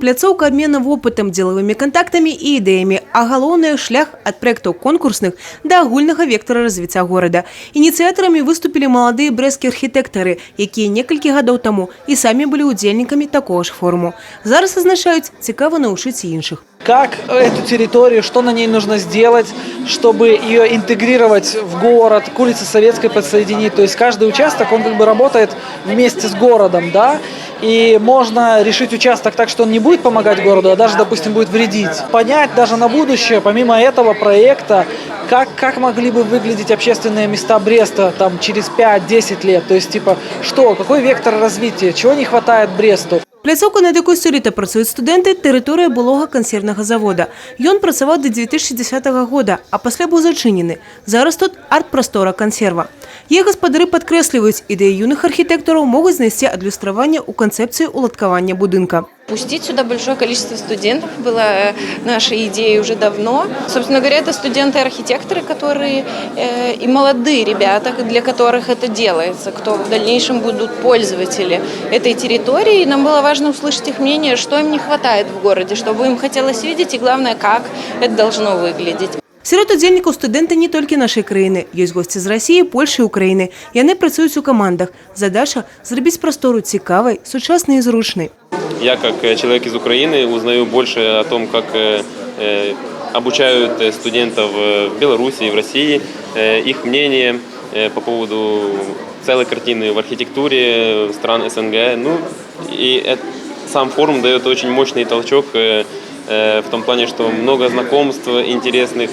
пляцоўка обмена опытом, деловыми контактами и идеями, а галоўнае шлях от проектов конкурсных до агульнага вектора развития города. Инициаторами выступили молодые брестские архитекторы, якія некалькі гадоў тому и сами были удзельниками такого же форуму. Зараз означают цікаво научить інших. Как эту территорию, что на ней нужно сделать, чтобы ее интегрировать в город, к улице Советской подсоединить. То есть каждый участок, он как бы работает вместе с городом, да, и можно решить участок так, что он не будет помогать городу, а даже, допустим, будет вредить. Понять даже на будущее, помимо этого проекта, как могли бы выглядеть общественные места Бреста там, через 5-10 лет. То есть, типа, что, какой вектор развития, чего не хватает Бресту. Пляцоўка, над якой сёлета працуюць студэнты, тэрыторыя былога кансервнага завода. Ён працаваў до 2010 года, а пасля быў зачынены. Зараз тут арт-прастора кансерва. Яе гаспадары падкрэсліваюць, ідэі юных архітэктараў могуць знайсці адлюстраванне ў канцэпцыі уладкавання будынка. Пустить сюда большое количество студентов была нашей идеей уже давно. Собственно говоря, это студенты-архитекторы, которые и молодые ребята, для которых это делается, кто в дальнейшем будут пользователи этой территории. И нам было важно услышать их мнение, что им не хватает в городе, чтобы им хотелось видеть и, главное, как это должно выглядеть. Сярод удзельнікаў студэнты не толькі нашай краіны. Ёсць госці з Расіі, Польшы і Украіны. Яны працуюць у камандах. Задача – зрабіць прастору цікавай, сучаснай і зручнай. Я, как человек из Украины, узнаю больше о том, как обучают студентов в Беларуси и в России, их мнение по поводу целой картины в архитектуре стран СНГ. Ну, и сам форум дает очень мощный толчок в том плане, что много знакомств интересных,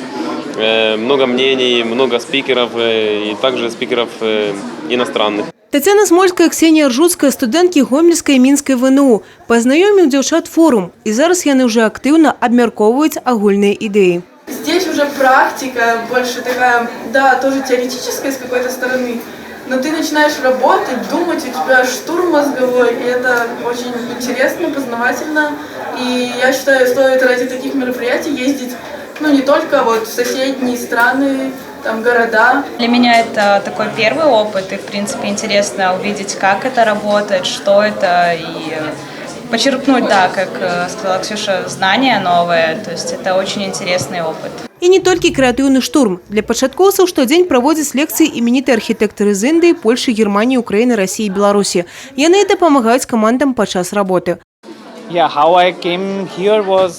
много мнений, много спикеров и также спикеров иностранных. Тетяна Смольская, Ксения Ржуцкая, студентки Гомельской и Минской ВНУ. Познайомив девчат форум, и зараз яны уже активно обмерковывают огульные идеи. Здесь уже практика больше такая, да, тоже теоретическая с какой-то стороны, но ты начинаешь работать, думать, у тебя штурм мозговой, и это очень интересно, познавательно. И я считаю, стоит ради таких мероприятий ездить, ну, не только вот в соседние страны, там, города. Для меня это такой первый опыт, и, в принципе, интересно увидеть, как это работает, что это, и почерпнуть, да, как сказала Ксюша, знания новые, то есть это очень интересный опыт. И не только креативный штурм. Для пачаткоўцаў штодзень праводзяць лекции именитые архитекторы из Индии, Польши, Германии, Украины, России и Беларуси. Яны дапамагаюць командам падчас работы.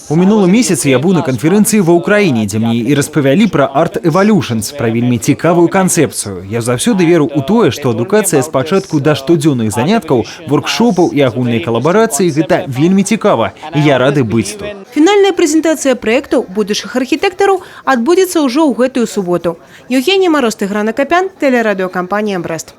У мінулым месяцы я быў на канферэнцыі ва ўкраіне, дзе мне і распавялі пра Art Evolutions, пра вельмі цікавую канцэпцыю. Я заўсёды веру ў тое, што адукацыя спачатку да штодзённых заняткаў, воркшопаў і агульнай калабарацыі гэта вельмі цікава, і я рады быць тут. Фінальная прэзентацыя праектаў будучых архітэктараў адбудзецца ўжо ў гэтую суботу. Евгения Мороз, Тыгран Акопян, тэлерадыёкампанія «Брест».